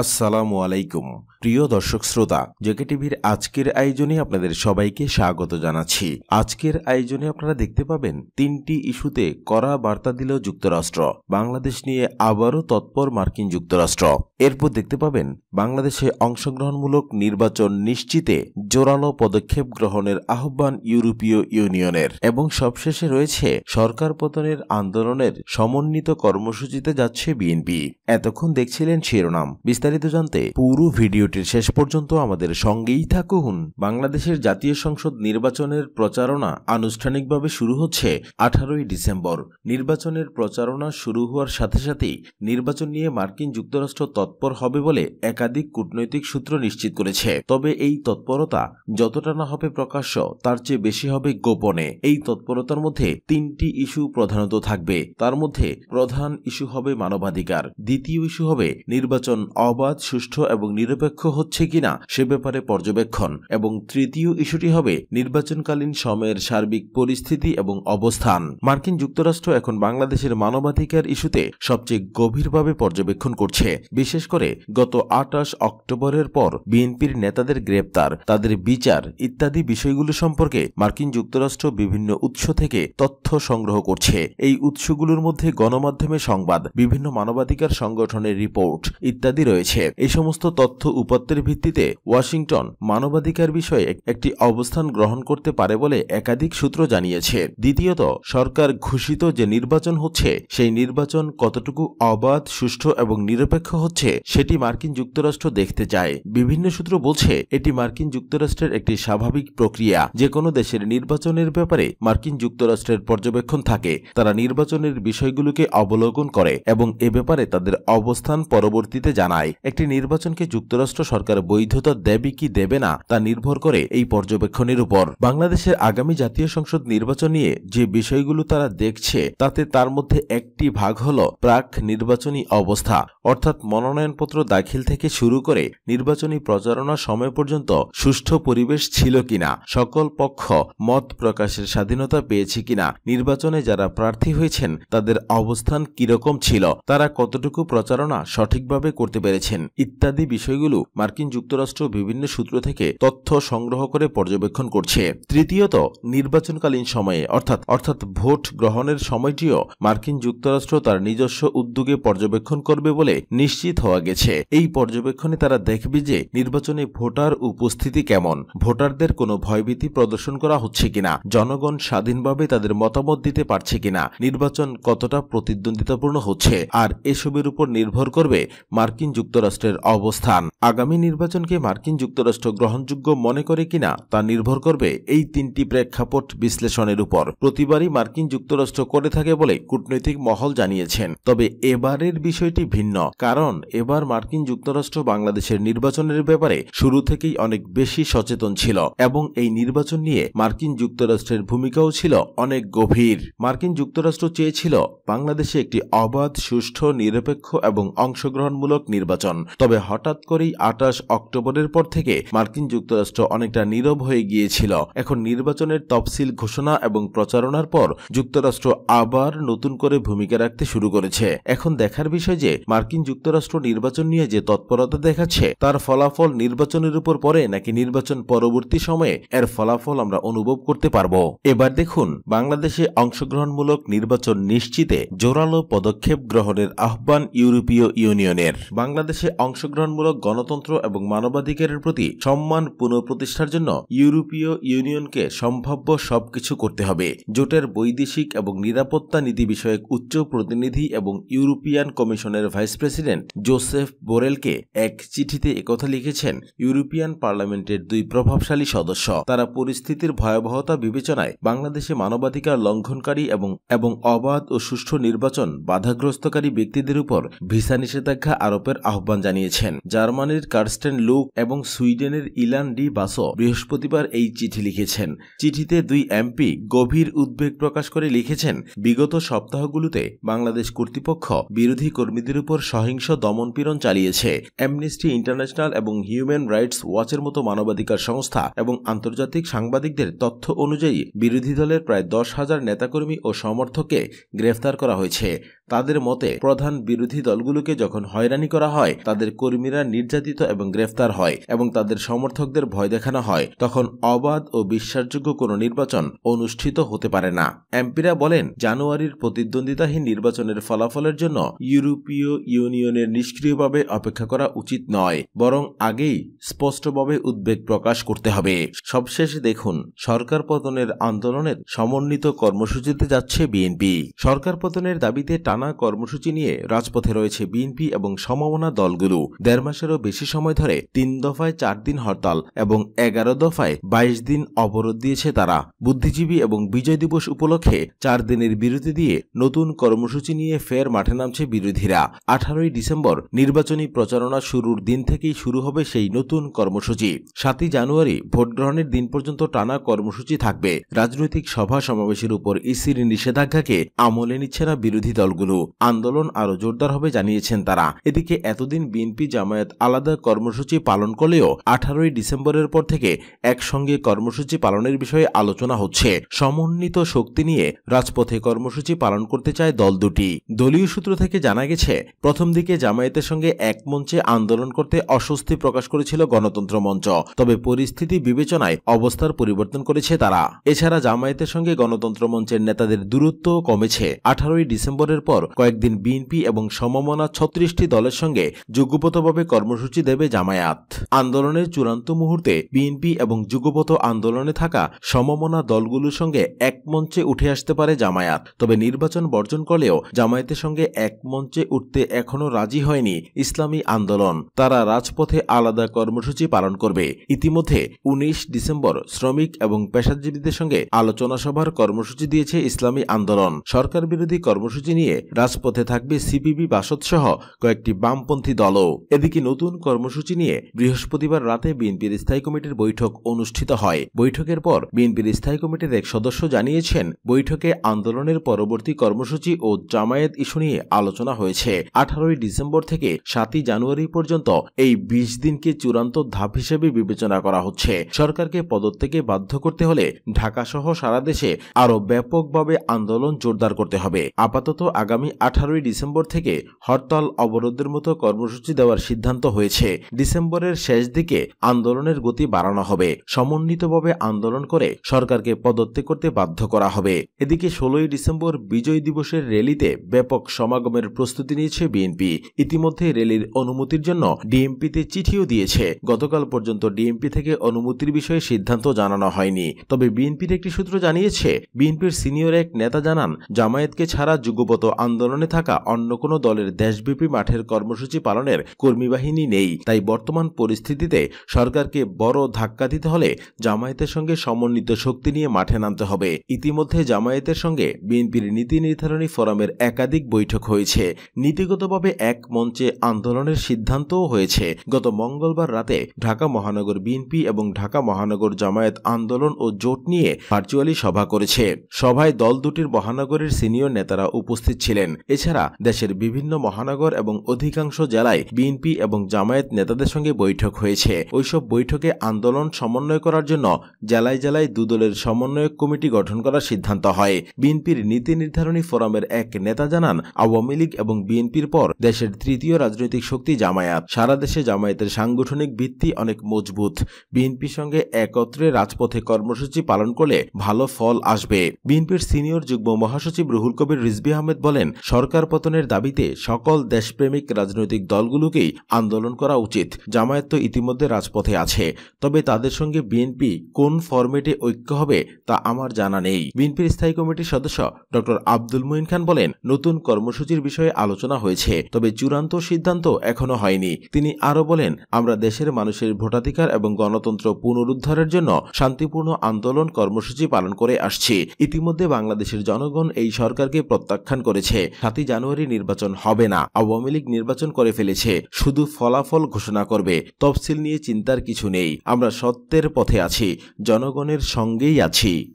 আসসালামু আলাইকুম প্রিয় দর্শক শ্রোতা, জেকে টিভির আজকের আয়োজনে আপনাদের সবাইকে স্বাগত জানাচ্ছি। আজকের আয়োজনে আপনারা দেখতে পাবেন তিনটি ইস্যুতে কড়া বার্তা দিল যুক্তরাষ্ট্র। বাংলাদেশ নিয়ে আবারও তৎপর মার্কিন যুক্তরাষ্ট্র। এরপর দেখতে পাবেন বাংলাদেশে অংশগ্রহণমূলক নির্বাচন নিশ্চিতে জোরালো পদক্ষেপ গ্রহণের আহ্বান ইউরোপীয় ইউনিয়নের, এবং সবশেষে রয়েছে সরকার পতনের আন্দোলনের সমন্বিত কর্মসূচিতে যাচ্ছে বিএনপি। এতক্ষণ দেখছিলেন শিরোনাম, বিস্তারিত জানতে পুরো ভিডিওটির শেষ পর্যন্ত আমাদের সঙ্গেই থাকুন। বাংলাদেশের জাতীয় সংসদ নির্বাচনের প্রচারণা আনুষ্ঠানিকভাবে শুরু হচ্ছে 18ই ডিসেম্বর। নির্বাচনের প্রচারণা শুরু হওয়ার সাথে সাথেই নির্বাচন নিয়ে মার্কিন যুক্তরাষ্ট্র তৎপর হবে বলে একাধিক কূটনৈতিক সূত্র নিশ্চিত করেছে। তবে এই তৎপরতা যতটা না হবে প্রকাশ্য, তার চেয়ে বেশি হবে গোপনে। এই তৎপরতার মধ্যে তিনটি ইস্যু প্রধানত থাকবে। তার মধ্যে প্রধান ইস্যু হবে মানবাধিকার, দ্বিতীয় ইস্যু হবে নির্বাচন অবাধ, সুষ্ঠু এবং নিরপেক্ষ হচ্ছে কিনা সে ব্যাপারে পর্যবেক্ষণ, এবং তৃতীয় ইস্যুটি হবে নির্বাচনকালীন সময়ের সার্বিক পরিস্থিতি এবং অবস্থান। মার্কিন যুক্তরাষ্ট্র এখন বাংলাদেশের মানবাধিকার ইস্যুতে সবচেয়ে গভীরভাবে পর্যবেক্ষণ করছে। বিশেষ করে গত 28 অক্টোবরের পর বিএনপির নেতাদের গ্রেপ্তার, তাদের বিচার ইত্যাদি বিষয়গুলো সম্পর্কে মার্কিন যুক্তরাষ্ট্র বিভিন্ন উৎস থেকে তথ্য সংগ্রহ করছে। এই উৎসগুলোর মধ্যে গণমাধ্যমের সংবাদ, বিভিন্ন মানবাধিকার সংগঠনের রিপোর্ট ইত্যাদি রয়েছে। এই সমস্ত তথ্য উপাত্তের ভিত্তিতে ওয়াশিংটন মানবাধিকার বিষয়ে একটি অবস্থান গ্রহণ করতে পারে বলে একাধিক সূত্র জানিয়েছে। দ্বিতীয়ত, সরকার ঘোষিত যে নির্বাচন হচ্ছে সেই নির্বাচন কতটুকু অবাধ, সুষ্ঠু এবং নিরপেক্ষ হচ্ছে সেটি মার্কিন যুক্তরাষ্ট্র দেখতে চায়। বিভিন্ন সূত্র বলছে এটি মার্কিন যুক্তরাষ্ট্রের একটি স্বাভাবিক প্রক্রিয়া। যে কোনো দেশের নির্বাচনের ব্যাপারে মার্কিন যুক্তরাষ্ট্রের পর্যবেক্ষণ থাকে। তারা নির্বাচনের বিষয়গুলোকে অবলোকন করে এবং এ ব্যাপারে তাদের অবস্থান পরবর্তীতে জানায়। একটি নির্বাচনকে যুক্তরাষ্ট্র সরকার বৈধতা দেবে কি দেবে না তা নির্ভর করে এই পর্যবেক্ষণের উপর। বাংলাদেশের আগামী জাতীয় সংসদ নির্বাচন নিয়ে যে বিষয়গুলো তারা দেখছে তাতে তার মধ্যে একটি ভাগ হল প্রাক নির্বাচনী অবস্থা, অর্থাৎ মনোনয়নপত্র দাখিল থেকে শুরু করে নির্বাচনী প্রচারণার সময় পর্যন্ত সুষ্ঠু পরিবেশ ছিল কিনা, সকল পক্ষ মত প্রকাশের স্বাধীনতা পেয়েছে কিনা, নির্বাচনে যারা প্রার্থী হয়েছেন তাদের অবস্থান কিরকম ছিল, তারা কতটুকু প্রচারণা সঠিকভাবে করতে পেরেছেন ইত্যাদি বিষয়গুলো মার্কিন যুক্তরাষ্ট্র বিভিন্ন সূত্র থেকে তথ্য সংগ্রহ করে পর্যবেক্ষণ করছে। তৃতীয়ত, নির্বাচনকালীন সময়ে অর্থাৎ ভোট গ্রহণের সময়টিও মার্কিন যুক্তরাষ্ট্র তার নিজস্ব উদ্যোগে পর্যবেক্ষণ করবে বলে নিশ্চিত হওয়া গেছে। এই পর্যবেক্ষণে তারা দেখবে যে নির্বাচনে ভোটার উপস্থিতি কেমন, ভোটারদের কোনো ভয়ভীতি প্রদর্শন করা হচ্ছে কিনা, জনগণ স্বাধীনভাবে তাদের মতামত দিতে পারছে কিনা, নির্বাচন কতটা প্রতিদ্বন্দ্বিতাপূর্ণ হচ্ছে, আর এসবের উপর নির্ভর করবে মার্কিন যুক্তরাষ্ট্রের অবস্থান। আগামী নির্বাচনকে মার্কিন যুক্তরাষ্ট্র গ্রহণযোগ্য মনে করে কিনা তা নির্ভর করবে এই তিনটি প্রেক্ষাপট বিশ্লেষণের উপর। প্রতিবারই মার্কিন যুক্তরাষ্ট্র করে থাকে বলে কূটনৈতিক মহল জানিয়েছেন। তবে এবারের বিষয়টি ভিন্ন, কারণ এবার মার্কিন যুক্তরাষ্ট্র বাংলাদেশের নির্বাচনের ব্যাপারে শুরু থেকেই অনেক বেশি সচেতন ছিল, এবং এই নির্বাচন নিয়ে মার্কিন যুক্তরাষ্ট্রের ভূমিকাও ছিল অনেক গভীর। মার্কিন যুক্তরাষ্ট্র চেয়েছিল বাংলাদেশে একটি অবাধ, সুষ্ঠু, নিরপেক্ষ এবং অংশগ্রহণমূলক নির্বাচন। তবে হঠাৎ করেই 28 অক্টোবরের পর থেকে মার্কিন যুক্তরাষ্ট্র অনেকটা নীরব হয়ে গিয়েছিল। এখন নির্বাচনের তফসিল ঘোষণা এবং প্রচারণার পর যুক্তরাষ্ট্র আবার নতুন করে ভূমিকা রাখতে শুরু করেছে। এখন দেখার বিষয় যে মার্কিন যুক্তরাষ্ট্র নির্বাচন নিয়ে যে তৎপরতা দেখাচ্ছে তার ফলাফল নির্বাচনের উপর পড়ে নাকি নির্বাচন পরবর্তী সময়ে এর ফলাফল আমরা অনুভব করতে পারবো। এবার দেখুন, বাংলাদেশে অংশগ্রহণমূলক নির্বাচন নিশ্চিতে জোরালো পদক্ষেপ গ্রহণের আহ্বান ইউরোপীয় ইউনিয়নের। বাংলাদেশে অংশগ্রহণমূলক গণতন্ত্র এবং মানবাধিকারের প্রতি সম্মান পুনঃপ্রতিষ্ঠার জন্য ইউরোপীয় ইউনিয়নকে সম্ভাব্য সবকিছু করতে হবে। জোটের বৈদেশিক এবং নিরাপত্তা নীতি বিষয়ক উচ্চ প্রতিনিধি এবং ইউরোপিয়ান কমিশনের ভাইস প্রেসিডেন্ট জোসেফ বোরেলকে এক চিঠিতে একথা লিখেছেন ইউরোপিয়ান পার্লামেন্টের দুই প্রভাবশালী সদস্য। তারা পরিস্থিতির ভয়াবহতা বিবেচনায় বাংলাদেশে মানবাধিকার লঙ্ঘনকারী এবং অবাধ ও সুষ্ঠু নির্বাচন বাধাগ্রস্তকারী ব্যক্তিদের উপর ভিসা নিষেধাজ্ঞা আরোপের আহ্বান জানিয়েছেন। জার্মানির কার্স্টেন লুক এবং সুইডেনের ইলান ডি বাসো বৃহস্পতিবার এই চিঠি লিখেছেন। চিঠিতে দুই এমপি গভীর উদ্বেগ প্রকাশ করে লিখেছেন, বিগত সপ্তাহগুলোতে বাংলাদেশ কর্তৃপক্ষ বিরোধী কর্মীদের উপর সহিংস দমনপীড়ন চালিয়েছে। অ্যামনেস্টি ইন্টারন্যাশনাল এবং হিউম্যান রাইটস ওয়াচের মতো মানবাধিকার সংস্থা এবং আন্তর্জাতিক সাংবাদিকদের তথ্য অনুযায়ী বিরোধী দলের প্রায় 10,000 নেতাকর্মী ও সমর্থককে গ্রেফতার করা হয়েছে। তাদের মতে প্রধান বিরোধী দলগুলোকে যখন হয়রানি করা হয় সময় তাদের কর্মীরা নির্যাতিত এবং গ্রেফতার হয় এবং তাদের সমর্থকদের ভয় দেখানো হয়, তখন অবাধ ও বিশ্বাসযোগ্য কোনো নির্বাচন অনুষ্ঠিত হতে পারে না। এমপিরা বলেন, জানুয়ারির প্রতিদ্বন্দ্বিতাহীন নির্বাচনের ফলাফলের জন্য ইউরোপীয় ইউনিয়নের নিষ্ক্রিয়ভাবে অপেক্ষা করা উচিত নয়, বরং আগেই স্পষ্টভাবে উদ্বেগ প্রকাশ করতে হবে। সবশেষে দেখুন, সরকার পতনের আন্দোলনের সমন্বিত কর্মসূচিতে যাচ্ছে বিএনপি। সরকার পতনের দাবিতে টানা কর্মসূচি নিয়ে রাজপথে রয়েছে বিএনপি এবং সমমনা দলগুলো। ১.৫ মাসেরও বেশি সময় ধরে ৩ দফায় ৪ দিন হরতাল এবং ১১ দফায় ২২ দিন অবরোধ দিয়েছে তারা। বুদ্ধিজীবী এবং বিজয় দিবস উপলক্ষে ৪ দিনের বিরতি দিয়ে নতুন কর্মসূচি নিয়ে ফের মাঠে নামছে বিরোধীরা। ১৮ই ডিসেম্বর নির্বাচনী প্রচারণা শুরুর দিন থেকেই শুরু হবে সেই নতুন কর্মসূচি। ৭ই জানুয়ারি ভোট গ্রহণের দিন পর্যন্ত টানা কর্মসূচি থাকবে। রাজনৈতিক সভা সমাবেশের উপর ইসির নিষেধাজ্ঞাকে আমলে নিচ্ছে না বিরোধী দলগুলো। আন্দোলন আরও জোরদার হবে জানিয়েছেন তারা। এদিকে এতদিন বিএনপি জামায়াত আলাদা কর্মসূচি পালন করলেও ১৮ই ডিসেম্বরের পর থেকে একসঙ্গে কর্মসূচি পালনের বিষয়ে আলোচনা হচ্ছে। সমন্বিত শক্তি নিয়ে রাজপথে কর্মসূচি পালন করতে চায় দল দুটি। দলীয় সূত্র থেকে জানা গেছে, প্রথম দিকে জামায়াতের সঙ্গে এক মঞ্চে আন্দোলন করতে অস্বস্তি প্রকাশ করেছিল গণতন্ত্র মঞ্চ, তবে পরিস্থিতি বিবেচনায় অবস্থার পরিবর্তন করেছে তারা। এছাড়া জামায়াতের সঙ্গে গণতন্ত্র মঞ্চের নেতাদের দূরত্ব কমেছে। ১৮ই ডিসেম্বরের পর কয়েকদিন বিএনপি এবং সমমনা ৩৬টি দলের সঙ্গে যুগপতভাবে কর্মসূচি দেবে জামায়াত। আন্দোলনের চূড়ান্ত মুহূর্তে বিএনপি এবং যুগপত আন্দোলনে থাকা সমমনা দলগুলোর সঙ্গে এক মঞ্চে উঠে আসতে পারে জামায়াত। তবে নির্বাচন বর্জন করলেও জামায়াতের সঙ্গে এক মঞ্চে উঠতে এখনও রাজি হয়নি ইসলামী আন্দোলন। তারা রাজপথে আলাদা কর্মসূচি পালন করবে। ইতিমধ্যে ১৯ ডিসেম্বর শ্রমিক এবং পেশাজীবীদের সঙ্গে আলোচনা সভার কর্মসূচি দিয়েছে ইসলামী আন্দোলন। সরকার বিরোধী কর্মসূচি নিয়ে রাজপথে থাকবে সিপিবি, বাসদ সহ কয়েকটি বামপন্থী দলও। এদিকে নতুন কর্মসূচি নিয়ে বৃহস্পতিবার রাতে বিএনপির স্থায়ী কমিটির বৈঠক অনুষ্ঠিত হয়। বৈঠকের পর বিএনপির স্থায়ী কমিটির এক সদস্য জানিয়েছেন, বৈঠকে আন্দোলনের পরবর্তী কর্মসূচি ও জামায়াত ইস্যু নিয়ে আলোচনা হয়েছে। ১৮ই ডিসেম্বর থেকে ৭ই জানুয়ারি পর্যন্ত এই ২০ দিনকে চূড়ান্ত ধাপ হিসেবে বিবেচনা করা হচ্ছে। সরকারকে পদত্যাগে বাধ্য করতে হলে ঢাকা সহ সারা দেশে আরও ব্যাপকভাবে আন্দোলন জোরদার করতে হবে। আপাতত আগামী ১৮ই ডিসেম্বর থেকে হরতাল, অবরোধের মতো কর্মসূচি দেওয়ার সিদ্ধান্ত হয়েছে। ডিসেম্বরের শেষ দিকে আন্দোলনের গতি বাড়ানো হবে। সমন্বিতভাবে আন্দোলন করে সরকারকে পদত্যাগ করতে বাধ্য করা হবে। এদিকে ১৬ই ডিসেম্বর বিজয় দিবসের র্যালিতে ব্যাপক সমাগমের প্রস্তুতি নিয়েছে বিএনপি। ইতিমধ্যে র্যালির অনুমতির জন্য ডিএমপিতে চিঠিও দিয়েছে। গতকাল পর্যন্ত ডিএমপি থেকে অনুমতির বিষয়ে সিদ্ধান্ত জানানো হয়নি। তবে বিএনপির একটি সূত্র জানিয়েছে, বিএনপির সিনিয়র এক নেতা জানান, জামায়াতকে ছাড়া যুগপত আন্দোলনে থাকা অন্য কোনো দলের দেশব্যাপী মাঠের কর্মসূচি পালনের কর্মী বাহিনী নেই। তাই বর্তমান পরিস্থিতিতে সরকারকে বড় ধাক্কা দিতে হলে জামায়াতের সঙ্গে সমন্বিত শক্তি নিয়ে মাঠে নামতে হবে। ইতিমধ্যে জামায়াতের সঙ্গে বিএনপির নীতি নির্ধারণী ফোরামের একাধিক বৈঠক হয়েছে। নীতিগতভাবে এক মঞ্চে আন্দোলনের সিদ্ধান্তও হয়েছে। গত মঙ্গলবার রাতে ঢাকা মহানগর বিএনপি এবং ঢাকা মহানগর জামায়াত আন্দোলন ও জোট নিয়ে ভার্চুয়ালি সভা করেছে। সভায় দল দুটির মহানগরের সিনিয়র নেতারা উপস্থিত ছিলেন। এছাড়া দেশের বিভিন্ন মহানগর এবং অধিকাংশ জেলায় বিএনপি এবং জামায়াত নেতাদের সঙ্গে বৈঠক হয়েছে। ওইসব বৈঠকে আন্দোলন সমন্বয় করার জন্য জেলায় জেলায় দুদলের সমন্বয়ক কমিটি গঠন করার সিদ্ধান্ত হয়। বিএনপির নীতি নির্ধারণী ফোরামের এক নেতা জানান, আওয়ামী লীগ এবং বিএনপির পর দেশের তৃতীয় রাজনৈতিক শক্তি জামায়াত। সারা দেশে জামায়াতের সাংগঠনিক ভিত্তি অনেক মজবুত। বিএনপির সঙ্গে একত্রে রাজপথে কর্মসূচি পালন করলে ভালো ফল আসবে। বিএনপির সিনিয়র যুগ্ম মহাসচিব রুহুল কবির রিজভী আহমেদ বলেন, সরকার পতনের দাবিতে সকল দেশপ্রেমিক রাজনৈতিক দলগুলোকেই আন্দোলন করা উচিত। জামায়াত তো ইতিমধ্যে রাজপথে আছে, তবে তাদের সঙ্গে বিএনপি কোন ফরম্যাটে ঐক্য হবে তা আমার জানা নেই। বিএনপির স্থায়ী কমিটির সদস্য ডক্টর আব্দুল মুইন খান বলেন, নতুন কর্মসূচির বিষয়ে আলোচনা হয়েছে, তবে চূড়ান্ত সিদ্ধান্ত এখনো হয়নি। তিনি আরও বলেন, আমরা দেশের মানুষের ভোটাধিকার এবং গণতন্ত্র পুনরুদ্ধারের জন্য শান্তিপূর্ণ আন্দোলন কর্মসূচি পালন করে আসছি। ইতিমধ্যে বাংলাদেশের জনগণ এই সরকারকে প্রত্যাখ্যান করেছে। ৭ই জানুয়ারি নির্বাচন হবে না। আওয়ামী লীগ নির্বাচন করে ফেলেছে, শুধু ফলাফল ঘোষণা করবে। তফসিল নিয়ে চিন্তার কিছু নেই। আমরা সত্যের পথে আছি, জনগণের সঙ্গেই আছি।